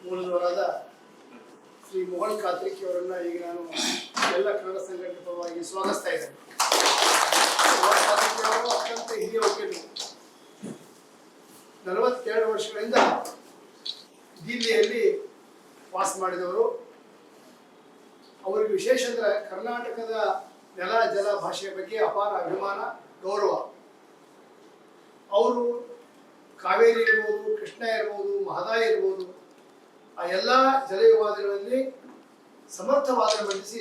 ಮೂಲದವರಾದ ಶ್ರೀ ಮೋಹನ್ ಕಾತ್ರಿಕಿ ಅವರನ್ನ ಈಗ ನಾನು ಎಲ್ಲ ಕನ್ನಡ ಸಂಘಟನೆ ಪರವಾಗಿ ಸ್ವಾಗತಿಸ್ತಾ ಇದ್ದೇನೆ. ಮೋಹನ್ ಕಾತ್ರಿಕಿ ಅವರು ಅತ್ಯಂತ ಹಿರಿಯ ವಕೀಲರು. 42 ವರ್ಷಗಳಿಂದ ದಿಲ್ಲಿಯಲ್ಲಿ ವಾಸ ಮಾಡಿದವರು. ಅವರಿಗೆ ವಿಶೇಷ ಅಂದರೆ ಕರ್ನಾಟಕದ ನೆಲ ಜಲ ಭಾಷೆಯ ಬಗ್ಗೆ ಅಪಾರ ಅಭಿಮಾನ, ಗೌರವ. ಅವರು ಕಾವೇರಿ ಇರ್ಬೋದು, ಕೃಷ್ಣ ಇರ್ಬೋದು, ಮಹದಾಯಿ ಇರ್ಬೋದು, ಆ ಎಲ್ಲ ಜಲ ವಿವಾದಗಳಲ್ಲಿ ಸಮರ್ಥ ವಾದನ ಮಂಡಿಸಿ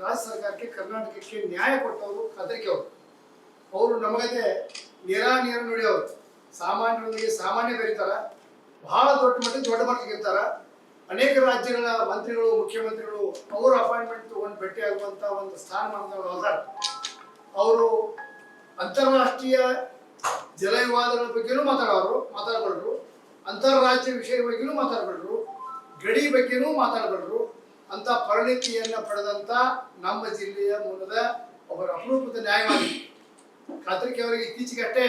ರಾಜ್ಯ ಸರ್ಕಾರಕ್ಕೆ, ಕರ್ನಾಟಕಕ್ಕೆ ನ್ಯಾಯ ಕೊಟ್ಟವರು ಕಾತ್ರಿಕಿ ಅವರು. ಅವರು ನಮಗದೆ ನೇರ ನುಡಿಯವರು. ಸಾಮಾನ್ಯರೊಂದಿಗೆ ಸಾಮಾನ್ಯ ಬೆರೀತಾರ, ಬಹಳ ದೊಡ್ಡ ಮಟ್ಟಿಗೆ ಇರ್ತಾರ. ಅನೇಕ ರಾಜ್ಯಗಳ ಮಂತ್ರಿಗಳು, ಮುಖ್ಯಮಂತ್ರಿಗಳು ಅವರು ಅಪಾಯಿಂಟ್ಮೆಂಟ್ ತಗೊಂಡು ಭೇಟಿ ಆಗುವಂತ ಒಂದು ಸ್ಥಾನಮಾನದವರು ಅದಾರ. ಅವರು ಅಂತಾರಾಷ್ಟ್ರೀಯ ಜಲ ವಿವಾದಗಳ ಬಗ್ಗೆನೂ ಮಾತಾಡಬಲ್ಲರು, ಅಂತಾರಾಜ್ಯ ವಿಷಯದ ಬಗ್ಗೆನೂ ಮಾತಾಡಬಲ್ಲರು, ಗಡಿ ಬಗ್ಗೆನೂ ಮಾತಾಡಬಲ್ಲರು. ಅಂತ ಪರಿಣಿತಿಯನ್ನ ಪಡೆದಂತ ನಮ್ಮ ಜಿಲ್ಲೆಯ ಮೂಲದ ಒಬ್ಬರ ಅಪರೂಪದ ನ್ಯಾಯವಾದಿ ಕಾತ್ರಿಕಿ ಅವರಿಗೆ ಇತ್ತೀಚೆಗಷ್ಟೇ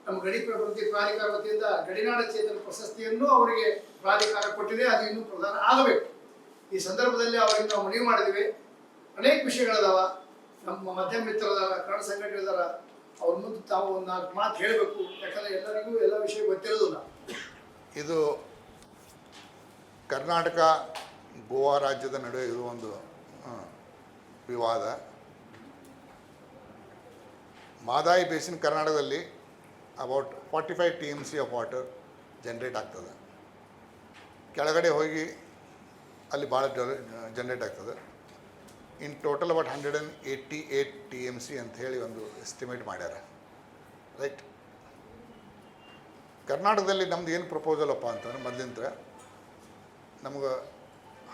ನಮ್ಮ ಗಡಿ ಪ್ರವೃತ್ತಿ ಪ್ರಾಧಿಕಾರ ವತಿಯಿಂದ ಗಡಿನಾಡ ಚೇತನ ಪ್ರಶಸ್ತಿಯನ್ನು ಅವರಿಗೆ ಪ್ರಾಧಿಕಾರ ಕೊಟ್ಟಿದೆ. ಅದು ಇನ್ನೂ ಪ್ರದಾನ ಆಗಬೇಕು. ಈ ಸಂದರ್ಭದಲ್ಲಿ ಅವರಿಗೆ ನಾವು ಮನವಿ ಮಾಡಿದ್ದೀವಿ. ಅನೇಕ ವಿಷಯಗಳದಾವ, ನಮ್ಮ ಮಧ್ಯಮ ಮಿತ್ರದಾರ, ಕನ್ನಡ ಸಂಘಟನೆದಾರ, ಅವ್ರ ಮುಂದೆ ತಾವು ಒಂದು 4 ಮಾತು ಹೇಳಬೇಕು. ಯಾಕಂದ್ರೆ ಎಲ್ಲರಿಗೂ ಎಲ್ಲ ವಿಷಯ ಗೊತ್ತಿರೋದಿಲ್ಲ. ಇದು ಕರ್ನಾಟಕ ಗೋವಾ ರಾಜ್ಯದ ನಡುವೆ ಇರುವ ಒಂದು ವಿವಾದ. ಮಹದಾಯಿ ಬೇಸಿನ್ ಕರ್ನಾಟಕದಲ್ಲಿ about 45 TMC of water generate ಆಗ್ತದೆ. ಕೆಳಗಡೆ ಹೋಗಿ ಅಲ್ಲಿ ಭಾಳ ಜನ್ರೇಟ್ ಆಗ್ತದೆ. ಇನ್ ಟೋಟಲ್ ಅಬೌಟ್ 188 TMC ಅಂತ ಹೇಳಿ ಒಂದು ಎಸ್ಟಿಮೇಟ್ ಮಾಡ್ಯಾರ. ರೈಟ್. ಕರ್ನಾಟಕದಲ್ಲಿ ನಮ್ದು ಏನು ಪ್ರಪೋಸಲ್ ಅಪ್ಪ ಅಂತಂದ್ರೆ, ಮೊದಲಿಂದ ನಮ್ಗೆ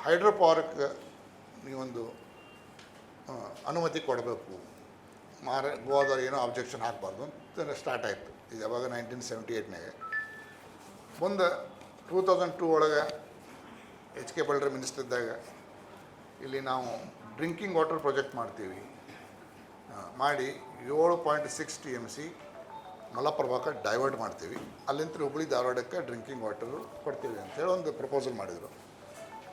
ಹೈಡ್ರೋ ಪವರ್ಗೆ ನೀವೊಂದು ಅನುಮತಿ ಕೊಡಬೇಕು, ಗೋವಾದವ್ರು ಏನೋ ಅಬ್ಜೆಕ್ಷನ್ ಹಾಕಬಾರ್ದು ಅಂತ ಸ್ಟಾರ್ಟ್ ಆಯಿತು. ಇದು ಯಾವಾಗ 1978ನಾಗೆ. ಮುಂದೆ 2002 ಒಳಗೆ HK ಬಳ್ಳಾರಿ ಮಿನಿಸ್ಟರ್ ಇದ್ದಾಗ ಇಲ್ಲಿ ನಾವು ಡ್ರಿಂಕಿಂಗ್ ವಾಟರ್ ಪ್ರಾಜೆಕ್ಟ್ ಮಾಡ್ತೀವಿ ಮಾಡಿ 7.6 TMC ಮಲಪ್ರಭಾಕ್ಕೆ ಡೈವರ್ಟ್ ಮಾಡ್ತೀವಿ, ಅಲ್ಲಿಂದ ಹುಬ್ಬಳ್ಳಿ ಧಾರವಾಡಕ್ಕೆ ಡ್ರಿಂಕಿಂಗ್ ವಾಟರು ಕೊಡ್ತೀವಿ ಅಂತೇಳಿ ಒಂದು ಪ್ರಪೋಸಲ್ ಮಾಡಿದರು.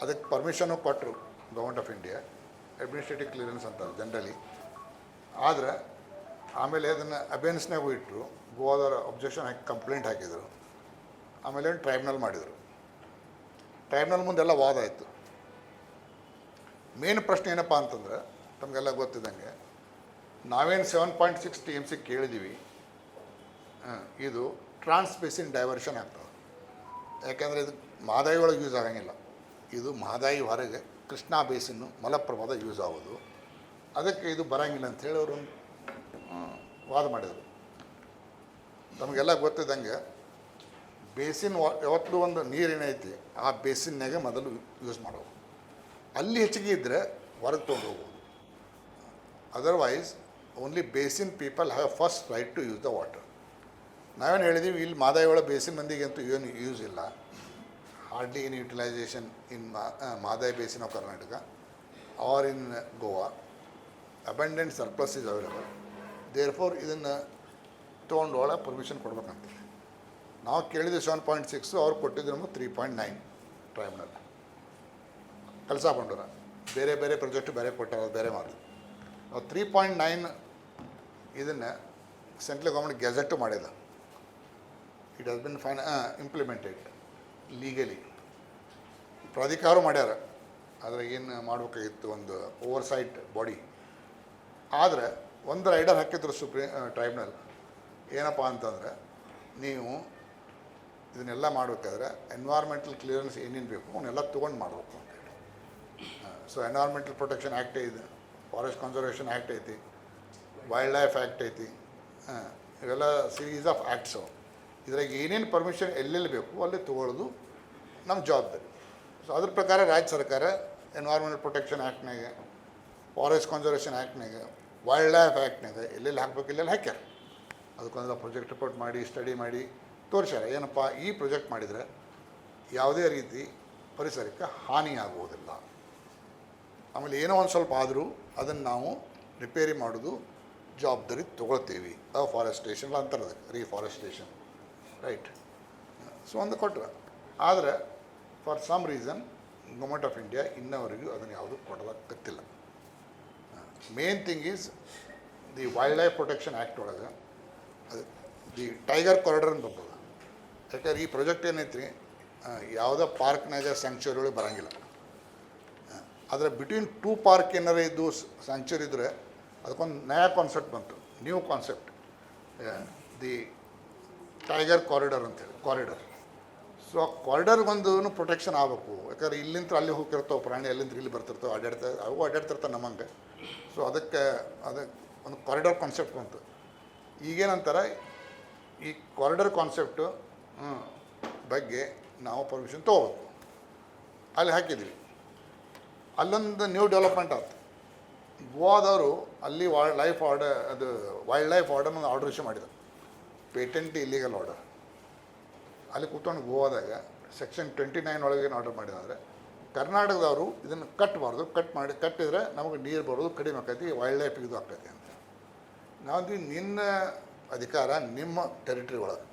ಅದಕ್ಕೆ ಪರ್ಮಿಷನು ಕೊಟ್ಟರು government of India, administrative clearance ಅಂತಾರೆ ಜನರಲಿ. ಆದರೆ ಆಮೇಲೆ ಅದನ್ನು ಅಬೇನ್ಸ್ನಾಗೂ ಇಟ್ಟರು. ಗೋವಾದವ್ರ ಅಬ್ಜೆಕ್ಷನ್ ಹಾಕಿ ಕಂಪ್ಲೇಂಟ್ ಹಾಕಿದರು. ಆಮೇಲೆ ಒಂದು ಟ್ರೈಬ್ಯುನಲ್ ಮಾಡಿದರು. ಟ್ರೈಬ್ಯುನಲ್ ಮುಂದೆಲ್ಲ ವಾದ ಆಯಿತು. ಮೇನ್ ಪ್ರಶ್ನೆ ಏನಪ್ಪ ಅಂತಂದ್ರೆ, ತಮಗೆಲ್ಲ ಗೊತ್ತಿದ್ದಂಗೆ ನಾವೇನು 7.6 TMC ಕೇಳಿದ್ದೀವಿ, ಇದು ಟ್ರಾನ್ಸ್ ಬೇಸಿನ್ ಡೈವರ್ಷನ್ ಆಗ್ತದೆ. ಯಾಕೆಂದರೆ ಇದು ಮಹದಾಯಿ ಒಳಗೆ ಯೂಸ್ ಆಗಂಗಿಲ್ಲ. ಇದು ಮಹದಾಯಿ ಹೊರಗೆ ಕೃಷ್ಣಾ ಬೇಸಿನ್ನು ಮಲಪ್ರಭಾದ ಯೂಸ್ ಆಗೋದು. ಅದಕ್ಕೆ ಇದು ಬರೋಂಗಿಲ್ಲ ಅಂಥೇಳಿ ಅವರು ವಾದ ಮಾಡಿದರು. ತಮಗೆಲ್ಲ ಗೊತ್ತಿದ್ದಂಗೆ ಬೇಸಿನ್ ಯಾವತ್ತೂ ಒಂದು ನೀರೇನೈತಿ ಆ ಬೇಸಿನ್ನಾಗೆ ಮೊದಲು ಯೂಸ್ ಮಾಡೋದು. ಅಲ್ಲಿ ಹೆಚ್ಚಿಗೆ ಇದ್ದರೆ ಹೊರಗೆ ತೊಗೊಂಡು ಹೋಗ್ಬೋದು. Otherwise only basin people have first right to use the water. ನಾವೇನು ಹೇಳಿದ್ದೀವಿ, ಇಲ್ಲಿ ಮಹದಾಯಿ ಒಳಗೆ ಬೇಸಿನ್ ಮಂದಿಗಂತೂ ಏನು ಯೂಸ್ ಇಲ್ಲ. Hardly in utilization in Mahadayi basin of Karnataka or in Goa. Abundant surplus is available. Therefore ಇದನ್ನು ತೊಗೊಂಡು ಒಳಗೆ ಪರ್ಮಿಷನ್ ಕೊಡ್ಬೇಕಂತ ನಾವು ಕೇಳಿದ್ವಿ. 7.6 ಅವ್ರು ಕೊಟ್ಟಿದ್ದು ನಮಗೆ 3.9 ಟ್ರೈಬ್ಯುನಲ್ ಕೆಲಸ ಕೊಂಡವ್ರ. ಬೇರೆ ಬೇರೆ ಪ್ರಾಜೆಕ್ಟ್ ಬೇರೆ ಕೊಟ್ಟಾರ, ಬೇರೆ ಮಾಡಿ ನಾವು 3.9 ಇದನ್ನು ಸೆಂಟ್ರಲ್ ಗೌರ್ಮೆಂಟ್ ಗೆಜೆಟ್ಟು ಮಾಡಿದ. It has been implemented legally. ಪ್ರಾಧಿಕಾರ ಮಾಡ್ಯಾರ, ಆದರೆ ಏನು ಮಾಡಬೇಕಾಗಿತ್ತು, ಒಂದು ಓವರ್ಸೈಟ್ ಬಾಡಿ. ಆದರೆ ಒಂದು ರೈಡರ್ ಹಾಕಿದ್ರು ಟ್ರೈಬ್ಯುನಲ್. ಏನಪ್ಪ ಅಂತಂದರೆ, ನೀವು ಇದನ್ನೆಲ್ಲ ಮಾಡಬೇಕಾದ್ರೆ ಎನ್ವೈರ್ಮೆಂಟಲ್ ಕ್ಲಿಯರೆನ್ಸ್ ಏನೇನು ಬೇಕು ಅವನ್ನೆಲ್ಲ ತೊಗೊಂಡು ಮಾಡಬೇಕು ಅಂತೇಳಿ. ಸೊ ಎನ್ವೈರ್ಮೆಂಟಲ್ ಪ್ರೊಟೆಕ್ಷನ್ ಆ್ಯಕ್ಟ್ ಇದೆ, ಫಾರೆಸ್ಟ್ ಕನ್ಸರ್ವೇಷನ್ ಆ್ಯಕ್ಟ್ ಐತಿ, ವೈಲ್ಡ್ ಲೈಫ್ ಆ್ಯಕ್ಟ್ ಐತಿ. ಇವೆಲ್ಲ ಸೀರೀಸ್ ಆಫ್ ಆ್ಯಕ್ಟ್ಸು. ಇದ್ರಾಗ ಏನೇನು ಪರ್ಮಿಷನ್ ಎಲ್ಲೆಲ್ಲಿ ಬೇಕು ಅಲ್ಲಿ ತೊಗೊಳ್ಳೋದು ನಮ್ಮ ಜವಾಬ್ದಾರಿ. ಸೊ ಅದ್ರ ಪ್ರಕಾರ ರಾಜ್ಯ ಸರ್ಕಾರ ಎನ್ವೈರ್ಮೆಂಟಲ್ ಪ್ರೊಟೆಕ್ಷನ್ ಆ್ಯಕ್ಟ್ನಾಗೆ, ಫಾರೆಸ್ಟ್ ಕನ್ಸರ್ವೇಷನ್ ಆ್ಯಕ್ಟ್ನಾಗೆ, ವೈಲ್ಡ್ ಲೈಫ್ ಆ್ಯಕ್ಟ್ನಾಗೆ ಎಲ್ಲೆಲ್ಲಿ ಹಾಕ್ಬೇಕು ಇಲ್ಲೆಲ್ಲ ಹಾಕ್ಯಾರ. ಅದಕ್ಕೊಂದು ಪ್ರಾಜೆಕ್ಟ್ ರಿಪೋರ್ಟ್ ಮಾಡಿ ಸ್ಟಡಿ ಮಾಡಿ ತೋರಿಸ್ಯಾರ. ಏನಪ್ಪ, ಈ ಪ್ರಾಜೆಕ್ಟ್ ಮಾಡಿದರೆ ಯಾವುದೇ ರೀತಿ ಪರಿಸರಕ್ಕೆ ಹಾನಿ ಆಗುವುದಿಲ್ಲ. ಆಮೇಲೆ ಏನೋ ಒಂದು ಸ್ವಲ್ಪ ಆದರೂ ಅದನ್ನು ನಾವು ರಿಪೇರಿ ಮಾಡೋದು ಜವಾಬ್ದಾರಿ ತೊಗೊಳ್ತೀವಿ. ಅಫಾರೆಸ್ಟೇಷನ್ ಅಂತಾರೆ, ರೀಫಾರೆಸ್ಟೇಷನ್. ರೈಟ್. ಸೊ ಒಂದು ಕೊಟ್ಟರೆ. ಆದರೆ for some reason government of India ಇನ್ನವರೆಗೂ ಅದನ್ನು ಯಾವುದೂ ಕೊಡಲಾಗ್ತಿಲ್ಲ. Main thing is the wildlife protection act ಒಳಗೆ ಅದು ದಿ ಟೈಗರ್ ಕಾರಿಡಾರ್ ಅಂತ ಬರ್ತದೆ. ಯಾಕಂದ್ರೆ ಈ ಪ್ರಾಜೆಕ್ಟ್ ಏನೈತಿ ಯಾವುದೋ ಪಾರ್ಕ್ನಾಗ ಸ್ಯಾಂಕ್ಚುರಿಗಳು ಬರೋಂಗಿಲ್ಲ. ಆದರೆ ಬಿಟ್ವೀನ್ ಟೂ ಪಾರ್ಕ್ ಏನಾರು ಇದ್ದು ಸ್ಯಾಂಕ್ಚುರಿ ಇದ್ದರೆ ಅದಕ್ಕೊಂದು ನಯಾ ಕಾನ್ಸೆಪ್ಟ್ ಬಂತು, new concept, the tiger corridor ಅಂತೇಳಿ ಕಾರಿಡಾರ್. ಸೊ ಆ ಕಾರಿಡಾರ್ಗೊಂದು ಪ್ರೊಟೆಕ್ಷನ್ ಆಗಬೇಕು. ಯಾಕಂದ್ರೆ ಇಲ್ಲಿಂದ ಅಲ್ಲಿ ಹೋಗಿರ್ತಾವೆ ಪ್ರಾಣಿ, ಅಲ್ಲಿಂದ ಇಲ್ಲಿ ಬರ್ತಿರ್ತಾವೆ, ಅವು ಅಡ್ಡಾಡ್ತಿರ್ತಾವೆ ನಮ್ಮಂಗೆ. ಸೊ ಅದಕ್ಕೆ ಒಂದು ಕಾರಿಡಾರ್ ಕಾನ್ಸೆಪ್ಟ್ ಬಂತು. ಈಗೇನಂತಾರೆ, ಈ ಕಾರಿಡಾರ್ ಕಾನ್ಸೆಪ್ಟು ಬಗ್ಗೆ ನಾವು ಪರ್ಮಿಷನ್ ತೊಗೋಬೇಕು. ಅಲ್ಲಿ ಹಾಕಿದ್ವಿ, ಅಲ್ಲೊಂದು ನ್ಯೂ ಡೆವಲಪ್ಮೆಂಟ್ ಆಯ್ತು. ಗೋವಾದವರು ಅಲ್ಲಿ ವೈಲ್ಡ್ ಲೈಫ್ ಆರ್ಡರ್ನ ಆರ್ಡರ್ ಇಶ್ಯೂ ಮಾಡಿದ್ರು, ಪೇಟೆಂಟ್ ಇಲ್ಲಿಗಲ್ ಆರ್ಡರ್. ಅಲ್ಲಿ ಕೂತ್ಕೊಂಡು ಗೋವಾದಾಗ ಸೆಕ್ಷನ್ 29 ಒಳಗೆ ಏನು ಆರ್ಡರ್ ಮಾಡಿದ್ರೆ, ಕರ್ನಾಟಕದವರು ಇದನ್ನು ಕಟ್ಟಬಾರ್ದು, ಕಟ್ಟಿದರೆ ನಮಗೆ ನೀರು ಬರೋದು ಕಡಿಮೆ ಆಕೈತಿ, ವೈಲ್ಡ್ ಲೈಫ್ ಇದು ಆಕೈತಿ ಅಂತ. ನಾವು ನಿನ್ನ ಅಧಿಕಾರ ನಿಮ್ಮ ಟೆರಿಟರಿ ಒಳಗೆ,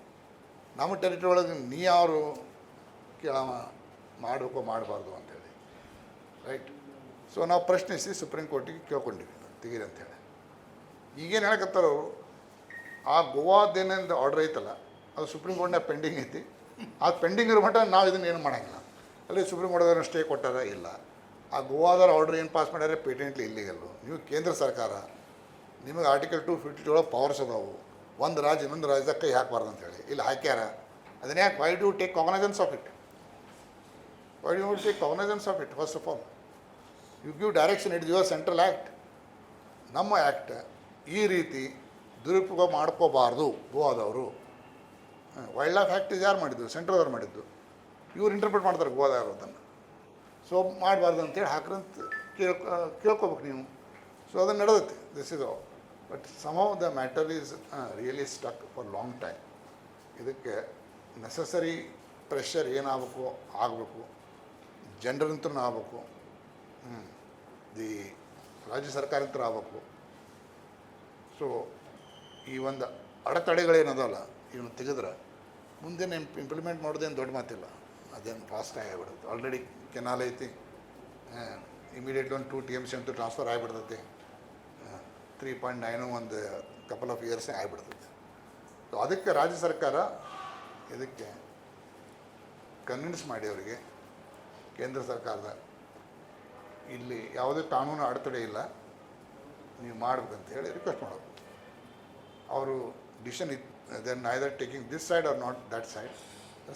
ನಮ್ಮ ಟೆರಿಟರಿ ಒಳಗೆ ನೀ ಯಾರು ಕೇಳವ ಮಾಡಬೇಕು ಮಾಡಬಾರ್ದು ಅಂಥೇಳಿ, ರೈಟ್? ಸೊ ನಾವು ಪ್ರಶ್ನಿಸಿ ಸುಪ್ರೀಂ ಕೋರ್ಟಿಗೆ ಕೇಳ್ಕೊಂಡಿವಿ ತೆಗೀರಿ ಅಂಥೇಳಿ. ಈಗೇನು ಹೇಳಕತ್ತಾರವರು, ಆ ಗೋವಾದೇನಿಂದ ಆರ್ಡ್ರ್ ಐತಲ್ಲ ಅದು ಸುಪ್ರೀಂ ಕೋರ್ಟ್ನಾಗ ಪೆಂಡಿಂಗ್ ಐತಿ. ಅದು ಪೆಂಡಿಂಗ್ ಇರೋ ಮಟ್ಟ ನಾವು ಇದನ್ನು ಏನು ಮಾಡೋಂಗಿಲ್ಲ. ಅಲ್ಲಿ ಸುಪ್ರೀಂ ಕೋರ್ಟ್ದವ್ರು ಸ್ಟೇ ಕೊಟ್ಟಾರ ಇಲ್ಲ. ಆ ಗೋವಾದವ್ರು ಆರ್ಡ್ರ್ ಏನು ಪಾಸ್ ಮಾಡ್ಯಾರೆ ಪೇಟೆಂಟ್ಲಿ ಇಲ್ಲಿಗಲ್ಲು. ನೀವು ಕೇಂದ್ರ ಸರ್ಕಾರ, ನಿಮಗೆ ಆರ್ಟಿಕಲ್ 250 ಒಳಗೆ ಪವರ್ಸ್ ಅದಾವು, ಒಂದು ರಾಜ್ಯ ಇನ್ನೊಂದು ರಾಜ್ಯದಾಗ ಕೈ ಹಾಕಬಾರ್ದು ಅಂತೇಳಿ. ಇಲ್ಲಿ ಹಾಕ್ಯಾರ, ಅದನ್ನ ಯಾಕೆ why do take cognizance of it? Why do take cognizance of it? First of all you give direction, it your central act. ನಮ್ಮ ಆ್ಯಕ್ಟ್ ಈ ರೀತಿ ದುರುಪಯೋಗ ಮಾಡ್ಕೋಬಾರ್ದು. ಗೋವಾದವರು ವೈಲ್ಡ್ ಲೈಫ್ ಆ್ಯಕ್ಟ್ ಯಾರು ಮಾಡಿದ್ದು? ಸೆಂಟ್ರಲ್ದವ್ರು ಮಾಡಿದ್ದು. ಇವ್ರು ಇಂಟರ್ಪ್ರಿಟ್ ಮಾಡ್ತಾರೆ ಗೋವಾದವರು ಅದನ್ನು. ಸೊ ಮಾಡಬಾರ್ದು ಅಂತೇಳಿ ಹಾಕ್ರಂತ ಕೇಳ್ಕೊಬೇಕು ನೀವು. ಸೊ ಅದನ್ನು ನಡೆದೈತಿ, this is all. But some of the matter is really stuck for long time. ಇದಕ್ಕೆ ನೆಸಸರಿ ಪ್ರೆಷರ್ ಏನಾಗಬೇಕು ಆಗಬೇಕು, ಜನರಂತೂ ಆಗಬೇಕು, ದಿ ರಾಜ್ಯ ಸರ್ಕಾರಂತೂ ಆಗಬೇಕು. ಸೊ ಈ ಒಂದು ಅಡೆತಡೆಗಳೇನದಲ್ಲ ಇವನು ತೆಗೆದ್ರೆ ಮುಂದೇನು ಇಂಪ್ಲಿಮೆಂಟ್ ಮಾಡೋದೇನು ದೊಡ್ಡ ಮಾತಿಲ್ಲ, ಅದೇನು ಫಾಸ್ಟಾಗಿ ಆಗಿಬಿಡುತ್ತೆ. ಆಲ್ರೆಡಿ ಕೆನಾಲ್ ಐತಿ, ಇಮಿಡಿಯೇಟ್ಲಿ ಒಂದು 2 TMC ಅಂತೂ ಟ್ರಾನ್ಸ್ಫರ್ ಆಗಿಬಿಡ್ತೈತಿ. 3.9 ಒಂದು ಕಪಲ್ ಆಫ್ ಇಯರ್ಸೇ ಆಗಿಬಿಡ್ತೈತಿ. ಸೊ ಅದಕ್ಕೆ ರಾಜ್ಯ ಸರ್ಕಾರ ಇದಕ್ಕೆ ಕನ್ವಿನ್ಸ್ ಮಾಡಿ ಅವರಿಗೆ, ಕೇಂದ್ರ ಸರ್ಕಾರದ ಇಲ್ಲಿ ಯಾವುದೇ ಕಾನೂನು ಅಡೆತಡೆ ಇಲ್ಲ, ನೀವು ಮಾಡ್ಬೇಕಂತ ಹೇಳಿ ರಿಕ್ವೆಸ್ಟ್ ಮಾಡೋದು. ಅವರು decision then either taking this side or not that side,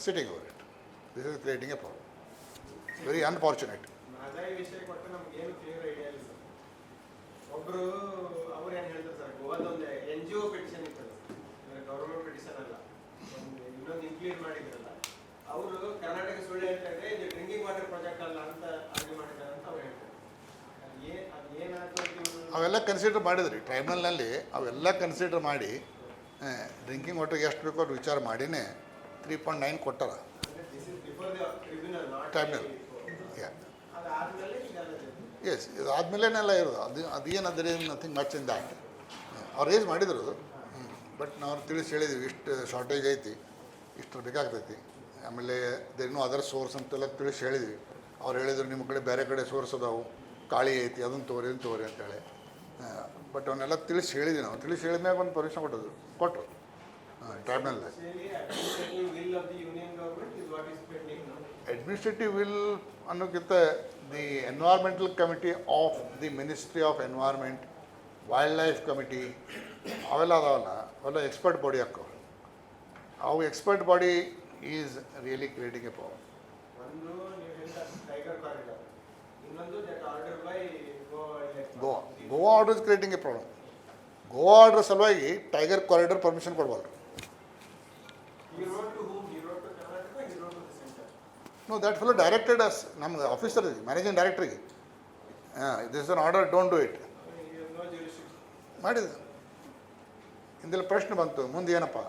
sitting over it. This is creating a problem. Very unfortunate. Mahadayi ವಿಷಯ ಕೊಟ್ಟು ನಮ್ಗೆ ಏನು ಕ್ಲಿಯರ್ ಐಡಿಯಾ ಇಲ್ಲ ಸರ್. ಒಬ್ಬರು ಅವ್ರು ಏನು ಹೇಳ್ತಾರೆ ಸರ್, ಗೋವಾದ ಒಂದು NGO ಪಿಟಿಷನ್ ಇರ್ತದೆ, ಗೌರ್ಮೆಂಟ್ ಪಿಟಿಷನ್ ಅಲ್ಲ, ಒಂದು ಇನ್ನೊಂದು ಇನ್ಕ್ಲೂಡ್ ಮಾಡಿದ್ರಲ್ಲ, ಅವರು ಕರ್ನಾಟಕ ಸುಳ್ಳು ಹೇಳ್ತಾ ಇದ್ರೆ ಇದು ಡ್ರಿಂಕಿಂಗ್ ವಾಟರ್ ಪ್ರಾಜೆಕ್ಟ್ ಅಲ್ಲ ಅಂತ ಆರ್ಗ್ಯೂ ಮಾಡಿದ್ದಾರೆ ಅಂತ ಅವ್ರು ಹೇಳ್ತಾರೆ. ಅದು ಏನಾಗ್ತದೆ ಅವೆಲ್ಲ ಕನ್ಸಿಡರ್ ಮಾಡಿದ್ರಿ ಟ್ರೈಬ್ಯುನಲ್ನಲ್ಲಿ, ಅವೆಲ್ಲ ಕನ್ಸಿಡರ್ ಮಾಡಿ ಡ್ರಿಂಕಿಂಗ್ ವಾಟರ್ಗೆ ಎಷ್ಟು ಬೇಕೋ ಅದು ವಿಚಾರ ಮಾಡಿನೇ 3.9 ಕೊಟ್ಟಾರ ಟ್ರೈಬ್ಯುನಲ್. ಎಸ್, ಇದು ಆದಮೇಲೆನೆಲ್ಲ ಇರೋದು. ಅದೇನು ಅದೇನು ನಥಿಂಗ್ ಮಚ್ ಇನ್ ದ್ಯಾಟ್. ಅವ್ರು ರೇಸ್ ಮಾಡಿದ್ರು ಅದು. ಬಟ್ ನಾವು ತಿಳಿಸಿ ಹೇಳಿದ್ವಿ, ಇಷ್ಟು ಶಾರ್ಟೇಜ್ ಐತಿ, ಇಷ್ಟು ಬೇಕಾಗ್ತೈತಿ, ಆಮೇಲೆ ಇನ್ನೂ ಅದರ್ ಸೋರ್ಸ್ ಅಂತೆಲ್ಲ ತಿಳಿಸಿ ಹೇಳಿದ್ವಿ. ಅವ್ರು ಹೇಳಿದ್ರು ನಿಮ್ಮ ಕಡೆ ಬೇರೆ ಕಡೆ ಸೋರ್ಸ್ ಅದಾವು, ಕಾಳಿ ಐತಿ, ಅದನ್ನು ತೋರಿ ಅಂತೇಳಿ. ಬಟ್ ಅವನ್ನೆಲ್ಲ ತಿಳಿಸಿ ಹೇಳಿದ್ವಿ ನಾವು. ತಿಳಿಸಿ ಹೇಳಿದ್ಮ್ಯಾಗ ಒಂದು ಪರ್ಮಿಷನ್ ಕೊಟ್ಟರು ಟ್ರೈಬ್ಯುನಲ್. ಅಡ್ಮಿನಿಸ್ಟ್ರೇಟಿವ್ ವಿಲ್ ಅನ್ನೋಕ್ಕಿಂತ the environmental committee of the ministry of environment, wildlife committee, ಅವೆಲ್ಲ ಅದಾವಲ್ಲ, ಅವೆಲ್ಲ ಎಕ್ಸ್ಪರ್ಟ್ ಬಾಡಿ ಹಾಕೋ. ಅವು expert body is really creating a problem. ಒಂದು ನೀವು ಹೇಳಿದ ಟೈಗರ್ ಕಾರಿಡಾರ್, ಇನ್ನೊಂದು that order by Goa order is creating a problem. Goa order ಸಲುವಾಗಿ ಟೈಗರ್ ಕಾರಿಡಾರ್ ಪರ್ಮಿಷನ್ ಕೊಡ್ಬಾರ್ದು. No, that fellow directed us, ನಮ್ದು ಆಫೀಸರ್ಗೆ, ಮ್ಯಾನೇಜಿಂಗ್ ಡೈರೆಕ್ಟ್ರಿಗೆ, this an order, don't do it ಮಾಡಿದ. ಇಂದೆಲ್ಲ ಪ್ರಶ್ನೆ ಬಂತು, ಮುಂದೆ ಏನಪ್ಪ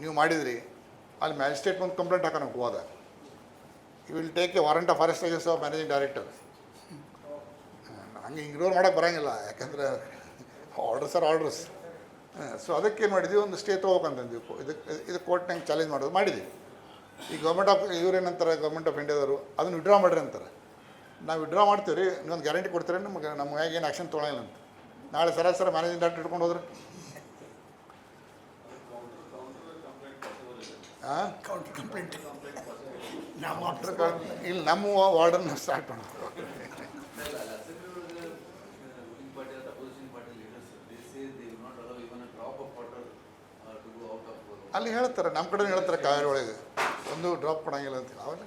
ನೀವು ಮಾಡಿದ್ರಿ, ಅಲ್ಲಿ ಮ್ಯಾಜಿಸ್ಟ್ರೇಟ್ ಒಂದು ಕಂಪ್ಲೇಂಟ್ ಹಾಕೋಣ ಗೋವಾದ, you will take a warrant of arrest against of managing director. ಹಂಗೆ ಇಗ್ನೋರ್ ಮಾಡೋಕ್ಕೆ ಬರೋಂಗಿಲ್ಲ, ಯಾಕಂದರೆ ಆರ್ಡರ್ಸ್ ಆರ್ ಆರ್ಡರ್ಸ್. ಸೊ ಅದಕ್ಕೇನು ಮಾಡಿದ್ವಿ, ಒಂದು ಸ್ಟೇ ತೊಗೋಬೇಕಂತಂದ್ವಿ. ಇದು ಕೋರ್ಟ್ನಾಗ ಚಾಲೆಂಜ್ ಮಾಡಿದ್ವಿ. ಈ ಗೌರ್ಮೆಂಟ್ ಆಫ್ ಇವ್ರೇನಂತಾರೆ ಗೌರ್ಮೆಂಟ್ ಆಫ್ ಇಂಡಿಯಾದವರು ಅದನ್ನು ವಿಡ್ರಾ ಮಾಡಿರಿ ಅಂತಾರೆ. ನಾವು ವಿಡ್ರಾ ಮಾಡ್ತೀವಿ ರೀ, ಇನ್ನೊಂದು ಗ್ಯಾರಂಟಿ ಕೊಡ್ತೀರಿ ನಮಗೆ ಮ್ಯಾಗ ಏನು ಆ್ಯಕ್ಷನ್ ತೊಗೊಳಿಲ್ಲ ಅಂತ. ನಾಳೆ ಸರಾಸರಿ ಮ್ಯಾನೇಜಿಂಗ್ ಡಾಕ್ಟರ್ ಇಟ್ಕೊಂಡು ಹೋದ್ರೆ ಹಾಂ ಕೌಂಟರ್ ಕಂಪ್ಲೇಂಟ್ ಇಲ್ಲಿ ನಮ್ಮ ವಾರ್ಡನ್ನ ಸ್ಟಾರ್ಟ್ ಮಾಡೋದು. ಅಲ್ಲಿ ಹೇಳ್ತಾರೆ, ನಮ್ಮ ಕಡೆ ಹೇಳ್ತಾರೆ ಕಾವೇರಿ ಒಳಗೆ ಒಂದು ಡ್ರಾಪ್ ಕೊಡಂಗಿಲ್ಲ ಅಂತ. ಅವೆಲ್ಲ